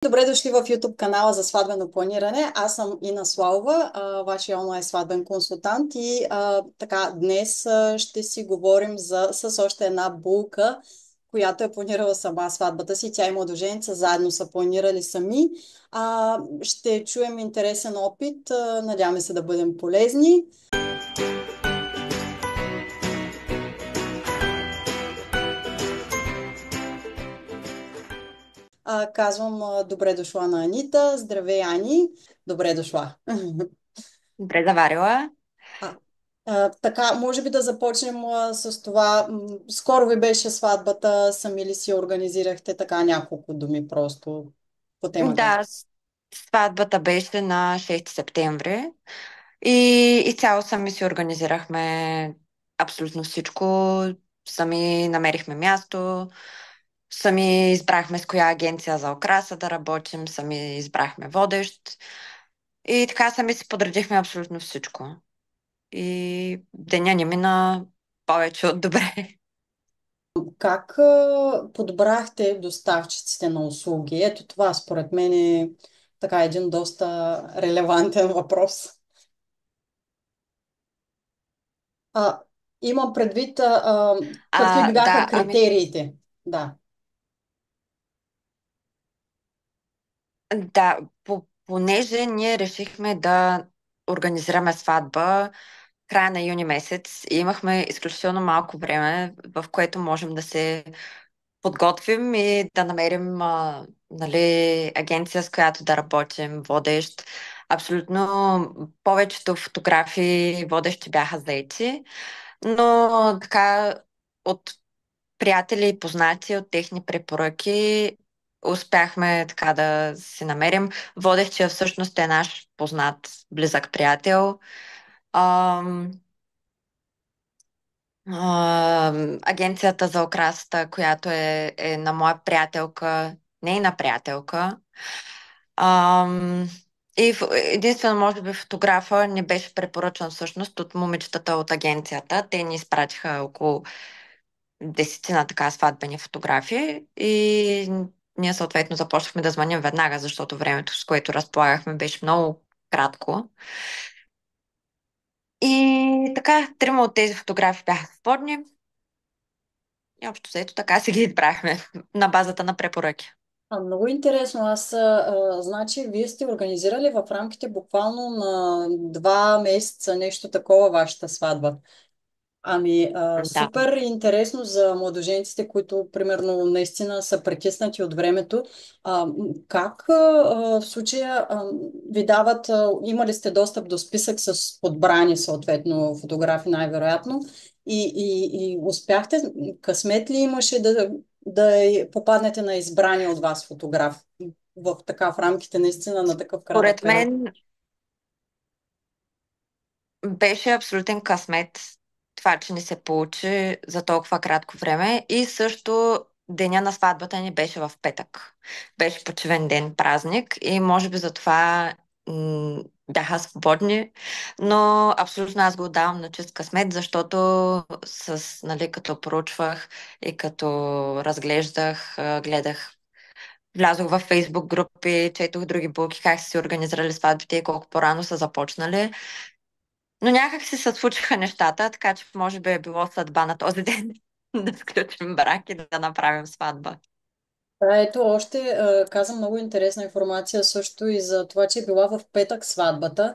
Добре дошли в YouTube канала за сватбено планиране. Аз съм Ина Славова, вашия онлайн сватбен консултант и така днес ще си говорим с още една булка, която е планирала сама сватбата си. Тя и младоженеца заедно са планирали сами. Ще чуем интересен опит. Надяваме се да бъдем полезни. Казвам добре дошла на Анита. Здравей, Ани. Добре дошла. Добре заварила. А, така, може би да започнем с това. Скоро ви беше сватбата, сами ли си организирахте така няколко думи просто по темата? Да, сватбата беше на 6 септември и изцяло сами си организирахме абсолютно всичко. Сами намерихме място, сами избрахме с коя агенция за окраса да работим, сами избрахме водещ и така сами си подредихме абсолютно всичко. И деня ни мина повече от добре. Как подбрахте доставчиците на услуги? Ето това според мен е така един доста релевантен въпрос. А, имам предвид какви бяха Да, критериите. Да. да, понеже ние решихме да организираме сватба края на юни месец и имахме изключително малко време, в което можем да се подготвим и да намерим нали, агенция, с която да работим, водещ. Абсолютно повечето фотографии водещи бяха заети, но така от приятели и познати, от техни препоръки успяхме така да си намерим. Водещия всъщност е наш познат, близък приятел. Ам, Агенцията за окрасата, която е на моя приятелка, нейна приятелка. Ам, Единствено, може би, фотографа не беше препоръчан всъщност от момичетата от агенцията. Те ни изпратиха около десетина така сватбени фотографии и ние съответно започнахме да звъним веднага, защото времето, с което разполагахме, беше много кратко. И така, трима от тези фотографии бяха свободни и общо взето така си ги избрахме на базата на препоръки. Много интересно. Значи, вие сте организирали в рамките буквално на 2 месеца нещо такова вашата сватба. Да. Супер интересно за младоженците, които, примерно, наистина са прекъснати от времето. Как в случая ви дават, имали сте достъп до списък с подбрани, съответно, фотографи най-вероятно и успяхте, късмет ли имаше да попаднете на избрани от вас фотограф в рамките наистина на такъв кратък Поред период? мен беше абсолютен късмет това, че ни се получи за толкова кратко време и също деня на сватбата ни беше в петък. Беше почивен ден, празник и може би затова бяха свободни, но абсолютно аз го отдавам на чист късмет, защото нали, като проучвах и като разглеждах, гледах, влязох в фейсбук групи, четох други булки, как са си организирали сватбите и колко по-рано са започнали. Но някак си се случиха нещата, така че може би е било съдба на този ден да сключим брак и да направим сватба. Ето, още каза много интересна информация също и за това, че е била в петък сватбата.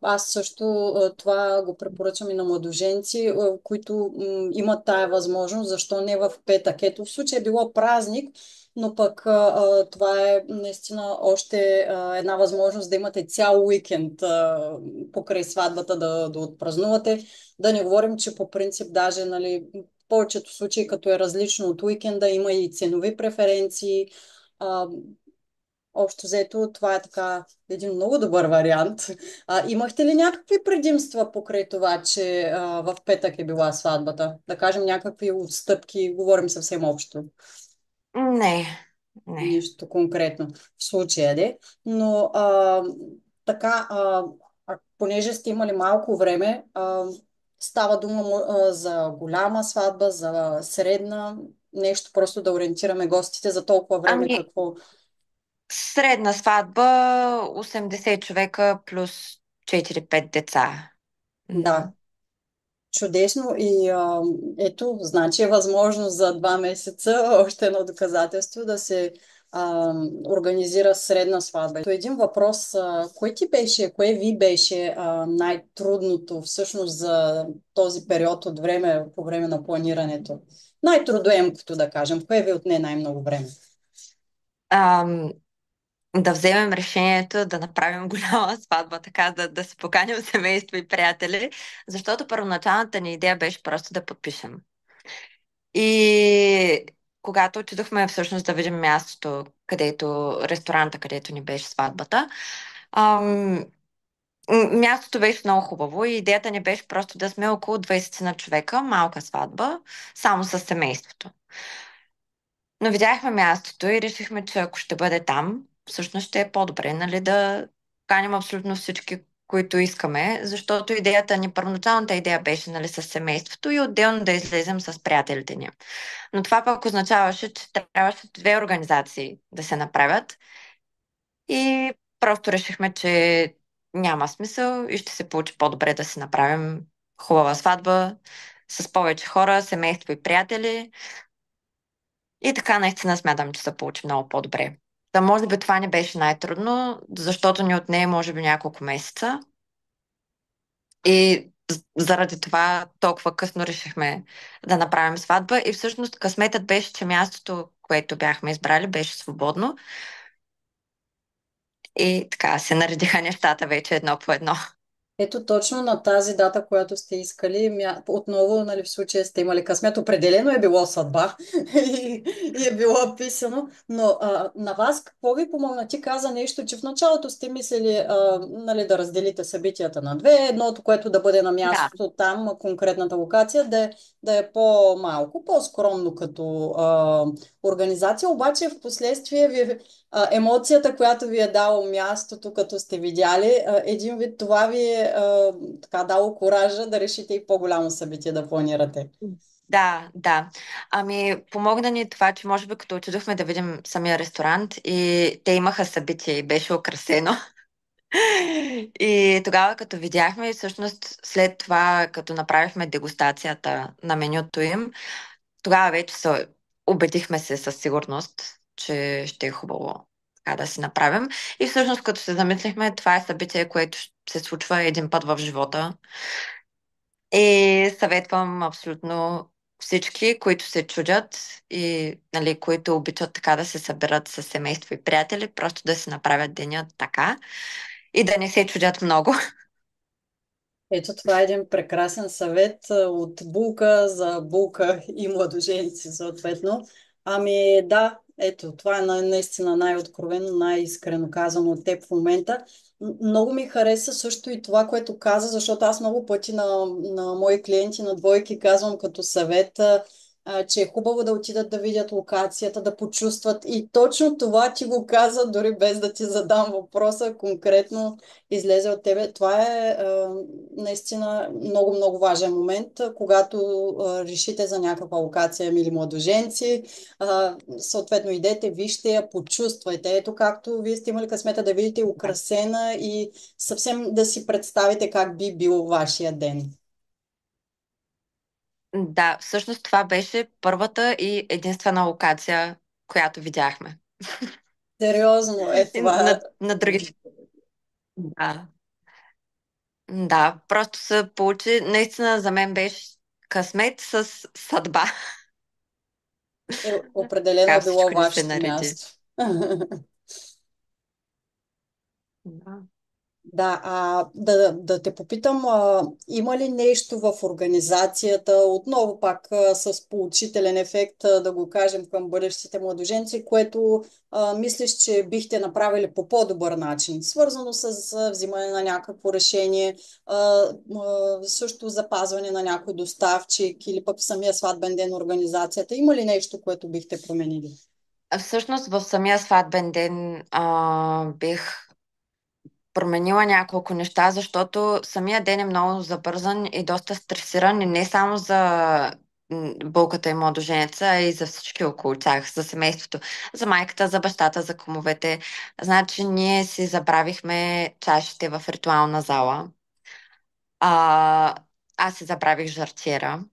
Аз също това го препоръчам и на младоженци, които имат тая възможност, защо не в петък. Ето, в случай е било празник, но пък това е наистина още една възможност да имате цял уикенд покрай сватбата да отпразнувате. Да не говорим, че по принцип даже, нали, в повечето случаи, като е различно от уикенда, има и ценови преференции. А, Общо взето, това е така един много добър вариант. Имахте ли някакви предимства покрай това, че в петък е била сватбата? Да кажем някакви отстъпки, говорим съвсем общо. Не, не. Нищо конкретно в случая, де. Но така, понеже сте имали малко време, става дума за голяма сватба, за средна, нещо просто да ориентираме гостите за толкова време, Ами, какво. Средна сватба, 80 човека плюс 4-5 деца. Да. Да. Чудесно и ето, значи е възможно за 2 месеца още едно доказателство да се организира средна сватба. То един въпрос, кое ви беше най-трудното всъщност за този период от време, по време на планирането? Най-трудоемкото, да кажем, кое ви отне най-много време? Ам, да вземем решението да направим голяма сватба, така да се поканим семейство и приятели, защото първоначалната ни идея беше просто да подпишем. И когато отидохме всъщност да видим мястото, ресторанта, където ни беше сватбата, ам, мястото беше много хубаво и идеята ни беше просто да сме около 20 на човека, малка сватба, само с семейството. Но видяхме мястото и решихме, че ако ще бъде там, всъщност ще е по-добре, нали, да каним абсолютно всички, които искаме, защото първоначалната идея беше, нали, с семейството и отделно да излезем с приятелите ни. Но това пък означаваше, че трябваше две организации да се направят и просто решихме, че няма смисъл и ще се получи по-добре да си направим хубава сватба с повече хора, семейство и приятели. И така наистина смятам, че се получи много по-добре. Да, може би това не беше най-трудно, защото ни отне може би няколко месеца. И заради това толкова късно решихме да направим сватба. И всъщност късметът беше, че мястото, което бяхме избрали, беше свободно. И така се наредиха нещата вече едно по едно. Ето точно на тази дата, която сте искали, отново, нали, в случая сте имали късмет, определено е било съдба и е било писано, но на вас какво ви помогна? Ти каза нещо, че в началото сте мислили нали, да разделите събитията на две, едното, което да бъде на Да. мястото там, конкретната локация, да е по-малко, по-скромно като организация, обаче в последствие емоцията, която ви е дало мястото, като сте видяли, един вид това ви е така дало коража да решите и по-голямо събитие да планирате. Да, да. Ами, помогна ни това, че може би като отидохме да видим самия ресторант и те имаха събитие и беше украсено. И тогава, като видяхме, и всъщност след това, като направихме дегустацията на менюто им, тогава вече убедихме се със сигурност, че ще е хубаво така да си направим. И всъщност, като се замислихме, това е събитие, което се случва един път в живота. И съветвам абсолютно всички, които се чудят и нали, които обичат така да се съберат с семейство и приятели, просто да се направят деня така и да не се чудят много. Ето това е един прекрасен съвет от булка за булка и младоженци, съответно. Ами да, ето, това е наистина най-откровено, най-искрено казано от теб в момента. Много ми хареса също и това, което каза, защото аз много пъти на мои клиенти, на двойки казвам като съвет, че е хубаво да отидат да видят локацията, да почувстват. И точно това ти го каза, дори без да ти задам въпроса, конкретно излезе от тебе. Това е наистина много, много важен момент, когато решите за някаква локация, мили младоженци. Съответно, идете, вижте я, почувствайте. Ето както вие сте имали късмета да видите украсена и съвсем да си представите как би бил вашия ден. Да, всъщност това беше първата и единствена локация, която видяхме. Сериозно е И това. на другите. Да. Да, просто се получи, наистина за мен беше късмет с съдба. Определено Така е било всичко ни се вашето нареди. място. Да. Да, да те попитам, има ли нещо в организацията, отново пак с поучителен ефект, да го кажем към бъдещите младоженци, което мислиш, че бихте направили по по-добър начин, свързано с взимане на някакво решение, също запазване на някой доставчик или пък в самия сватбен ден организацията. Има ли нещо, което бихте променили? Всъщност в самия сватбен ден бих променила няколко неща, защото самия ден е много забързан и доста стресиран и не само за булката и младоженеца, а и за всички около тях, за семейството, за майката, за бащата, за кумовете. Значи ние си забравихме чашите в ритуална зала. А, аз си забравих жартиера.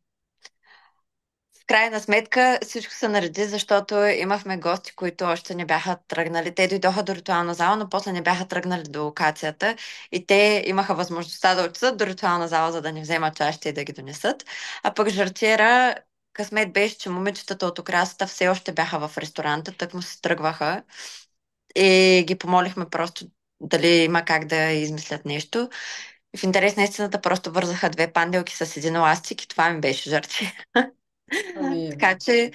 В крайна сметка всичко се нареди, защото имахме гости, които още не бяха тръгнали. Те дойдоха до ритуална зала, но после не бяха тръгнали до локацията и те имаха възможността да отидат до ритуална зала, за да не вземат чашите и да ги донесат. А пък жартиера, късмет беше, че момичетата от окрасата все още бяха в ресторанта, тък му се тръгваха и ги помолихме просто дали има как да измислят нещо. И в интерес на истината просто вързаха две панделки с един еластик и това ми беше жартия. Ами, Така че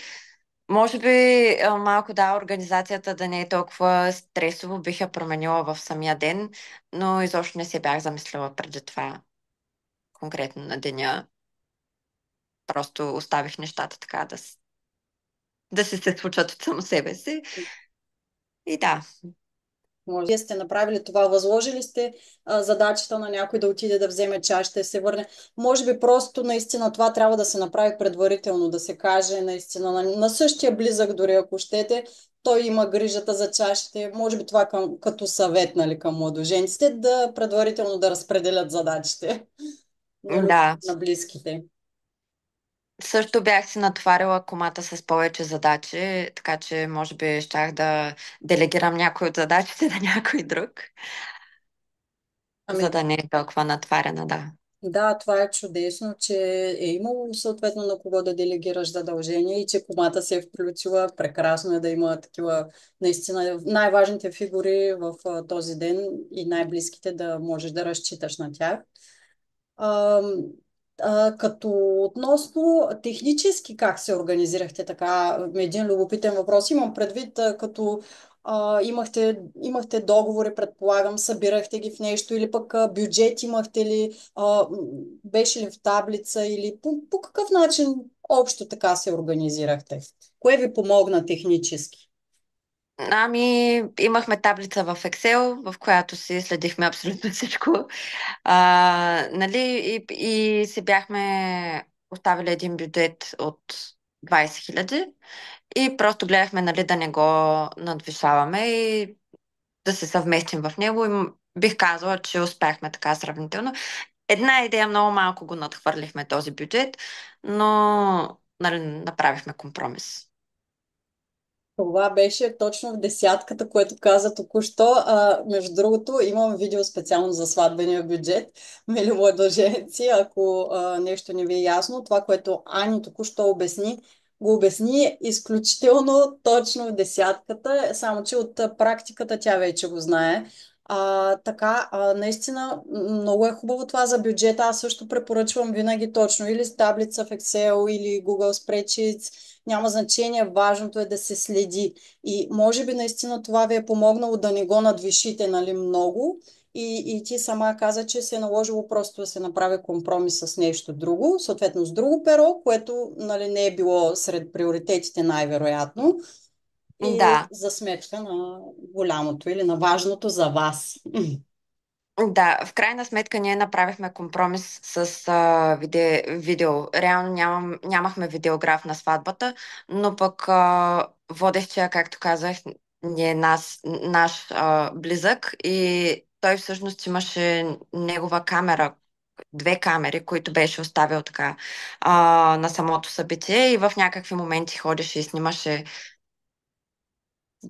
може би малко да, организацията да не е толкова стресово, бих я променила в самия ден, но изобщо не се бях замислила преди това конкретно на деня. Просто оставих нещата така да си се случат от само себе си. И да, може. Вие сте направили това, възложили сте задачата на някой да отиде да вземе чаш, ще се върне. Може би просто наистина това трябва да се направи предварително, да се каже наистина на същия близък, дори ако щете, той има грижата за чашите. Може би това като съвет, нали, към младоженците, да предварително да разпределят задачите да. на близките. Също бях си натоварила комата с повече задачи, така че може би щях да делегирам някой от задачите на някой друг, Ами за да не е толкова натварена, да. да, това е чудесно, че е имало съответно на кого да делегираш задължения и че комата се е включила. Прекрасно е да има такива наистина най-важните фигури в този ден и най-близките да можеш да разчиташ на тях. А, като относно технически как се организирахте така, един любопитен въпрос. Имам предвид, като имахте договори, предполагам, събирахте ги в нещо или пък бюджет имахте ли, беше ли в таблица или по какъв начин общо така се организирахте? Кое ви помогна технически? Ами, имахме таблица в Excel, в която си следихме абсолютно всичко. Нали, и си бяхме оставили един бюджет от 20 хиляди и просто гледахме, нали, да не го надвишаваме и да се съвместим в него. И бих казала, че успяхме така сравнително. Една идея много малко го надхвърлихме този бюджет, но нали, направихме компромис. Това беше точно в десятката, което каза току-що. Между другото, имам видео специално за сватбения бюджет. Мили младоженци, ако нещо не ви е ясно, това, което Ани току-що обясни, го обясни изключително точно в десятката, само че от практиката тя вече го знае. Така, наистина много е хубаво това за бюджета. Аз също препоръчвам винаги точно или с таблица в Excel, или Google Spreadsheets, няма значение, важното е да се следи. И може би наистина това ви е помогнало да не го надвишите, нали, много. И ти сама каза, че се е наложило просто да се направи компромис с нещо друго, съответно с друго перо, което, нали, не е било сред приоритетите най-вероятно. И Да, за сметка на голямото или на важното за вас. да, в крайна сметка ние направихме компромис с видео. Реално нямахме видеограф на сватбата, но пък водещия, както казах, ни е наш близък и той всъщност имаше негова камера, две камери, които беше оставил така на самото събитие и в някакви моменти ходеше и снимаше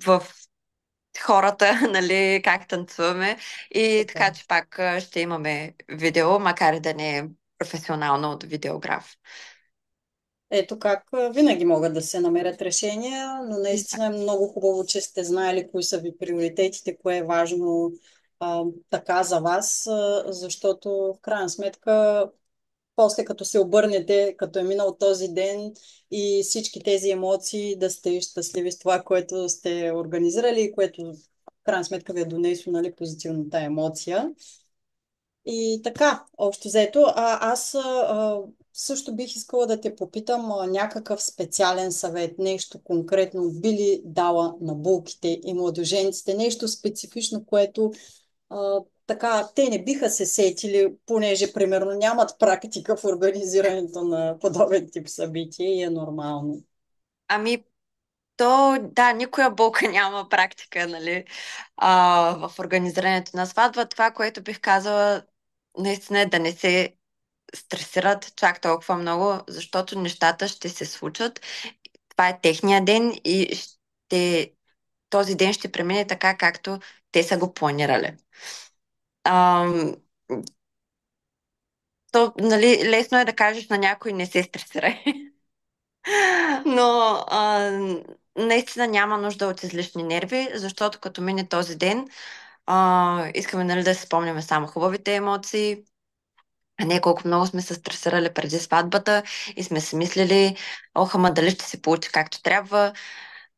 в хората, нали, как танцуваме. И Супер. така, че пак ще имаме видео, макар и да не е професионално от видеограф. Ето как винаги могат да се намерят решения, но наистина е Exact. много хубаво, че сте знаели кои са ви приоритетите, кое е важно така за вас, защото в крайна сметка, после като се обърнете, като е минал този ден и всички тези емоции, да сте щастливи с това, което сте организирали и което в крайна сметка ви е донесло, нали, позитивната емоция. И така, общо взето, аз също бих искала да те попитам някакъв специален съвет, нещо конкретно би ли дала на булките и младоженците, нещо специфично, което така, те не биха се сетили, понеже примерно нямат практика в организирането на подобен тип събитие и е нормално. Ами, то, да, никоя болка няма практика, нали, в организирането на сватба. Това, което бих казала, наистина е да не се стресират чак толкова много, защото нещата ще се случат. Това е техния ден и този ден ще премине така, както те са го планирали. Ам, То, нали, лесно е да кажеш на някой не се стресирай. Но наистина няма нужда от излишни нерви, защото като мине този ден, искаме, нали, да си спомняме само хубавите емоции, а не колко много сме се стресирали преди сватбата и сме си мислили, ох, ама дали ще се получи както трябва.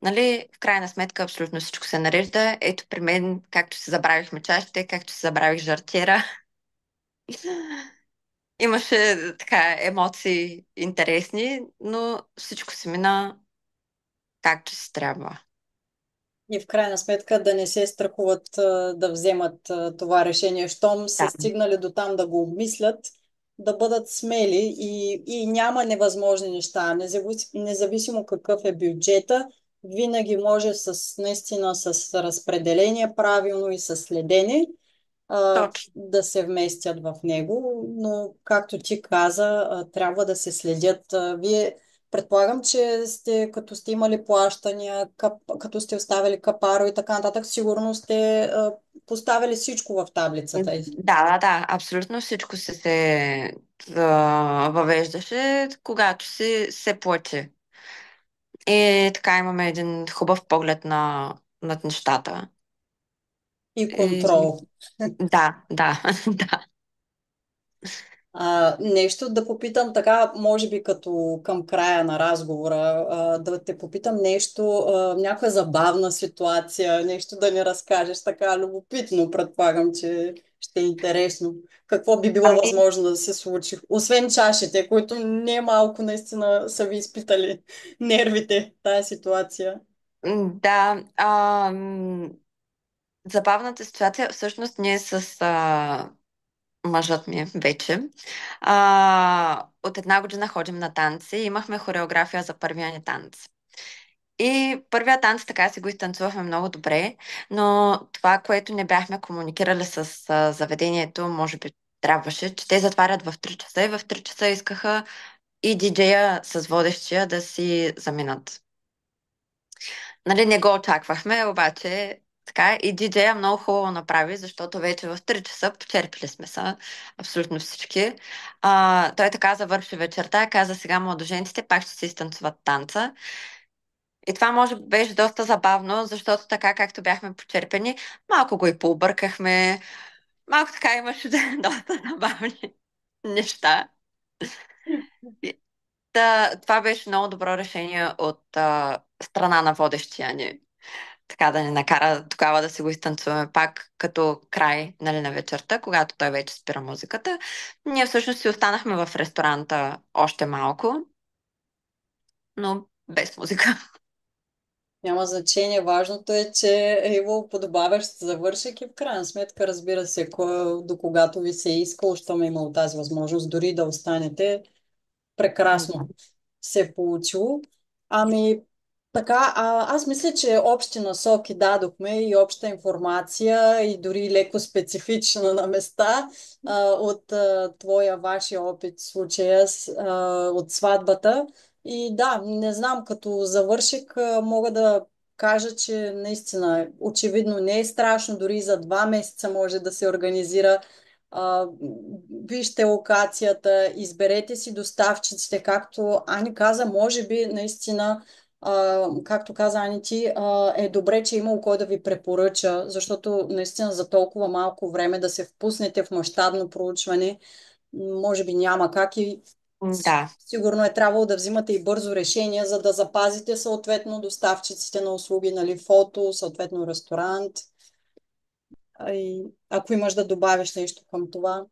Нали, в крайна сметка абсолютно всичко се нарежда. Ето при мен, както си забравихме чашите, както си забравих жартиера. Имаше така емоции интересни, но всичко се мина както си трябва. И в крайна сметка да не се страхуват да вземат това решение. Щом са Да. стигнали до там да го обмислят, да бъдат смели и няма невъзможни неща. Независимо какъв е бюджета, винаги може наистина с разпределение правилно и с следене Точно. да се вместят в него, но както ти каза, трябва да се следят. Вие предполагам, че като сте имали плащания, като сте оставили капаро и така нататък, сигурно сте поставили всичко в таблицата. Да, да, да, абсолютно всичко въвеждаше, когато се плаче. И така имаме един хубав поглед над нещата. И И, контрол. да, да, да. Нещо да попитам така, може би като към края на разговора, да те попитам нещо, някаква забавна ситуация, нещо да ни разкажеш така любопитно, предполагам, че ще е интересно. Какво би било Ами, възможно да се случи? Освен чашите, които не малко наистина са ви изпитали нервите в тази ситуация. да, забавната ситуация, всъщност ние с мъжът ми вече, от една година ходим на танци и имахме хореография за първия ни танц. И първия танц така си го изтанцувахме много добре, но това, което не бяхме комуникирали с заведението, може би трябваше, че те затварят в 3 часа и в 3 часа искаха и диджея с водещия да си заминат. Нали, не го очаквахме, обаче така и диджея много хубаво направи, защото вече в 3 часа почерпили сме са абсолютно всички. Той така завърши вечерта, каза сега младоженците пак ще се изтанцуват танца. И това може би беше доста забавно, защото така както бяхме почерпени, малко го и пообъркахме, малко така имаше доста забавни неща. И това беше много добро решение от страна на водещия ни. Така да ни накара тогава да си го изтанцуваме пак като край, нали, на вечерта, когато той вече спира музиката. Ние всъщност си останахме в ресторанта още малко, но без музика. Няма значение. Важното е, че е имало подобаващ завършек и в крайна сметка, разбира се, до когато ви се е искало, щом е имало тази възможност, дори да останете, прекрасно се е получило. Ами, така, аз мисля, че общи насоки дадохме и обща информация и дори леко специфична на места от вашия опит в случая от сватбата. И да, не знам, като завършик мога да кажа, че наистина очевидно не е страшно, дори за 2 месеца може да се организира. А, Вижте локацията, изберете си доставчиците, както Ани каза, може би наистина, както каза Ани ти, е добре, че е имало кой да ви препоръча, защото наистина за толкова малко време да се впуснете в мащабно проучване, може би няма как и Да. сигурно е трябвало да взимате и бързо решение, за да запазите съответно доставчиците на услуги, нали, фото, съответно ресторант. И ако имаш да добавиш нещо към това,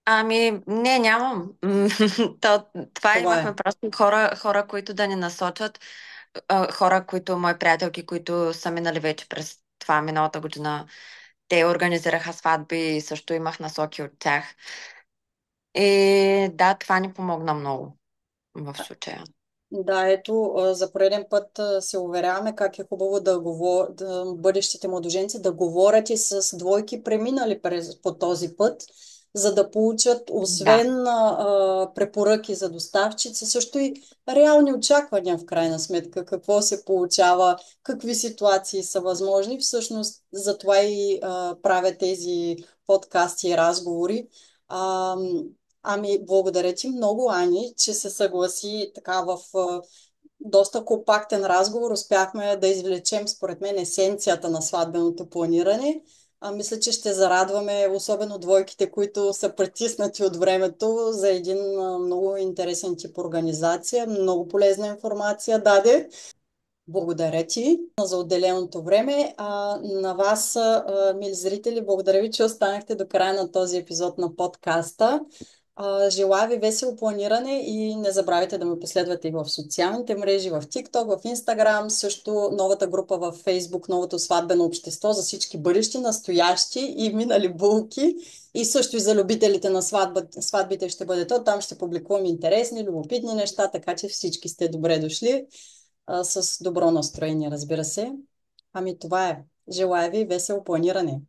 Ами, не, нямам. Това това имахме е. просто хора, които да ни насочат, хора, мои приятелки, които са минали вече през това миналата година Те организираха сватби и също имах насоки от тях. И да, това ни помогна много в случая. Да, ето, за пореден път се уверяваме как е хубаво да бъдещите младоженци да говорят и с двойки преминали по този път, за да получат, Да, освен препоръки за доставчици, също и реални очаквания в крайна сметка, какво се получава, какви ситуации са възможни. Всъщност, затова и правя тези подкасти и разговори. А, Ами, благодаря ти много, Ани, че се съгласи така в доста компактен разговор. Успяхме да извлечем, според мен, есенцията на сватбеното планиране. Мисля, че ще зарадваме особено двойките, които са притиснати от времето за един много интересен тип организация. Много полезна информация даде. Благодаря ти за отделеното време. На вас, мили зрители, благодаря ви, че останахте до края на този епизод на подкаста. Желая ви весело планиране и не забравяйте да ме последвате и в социалните мрежи, в TikTok, в Instagram, също новата група в Facebook, новото сватбено общество за всички бъдещи, настоящи и минали булки. И също и за любителите на сватбите ще бъде то. Там ще публикувам интересни, любопитни неща, така че всички сте добре дошли с добро настроение, разбира се. Ами това е. Желая ви весело планиране!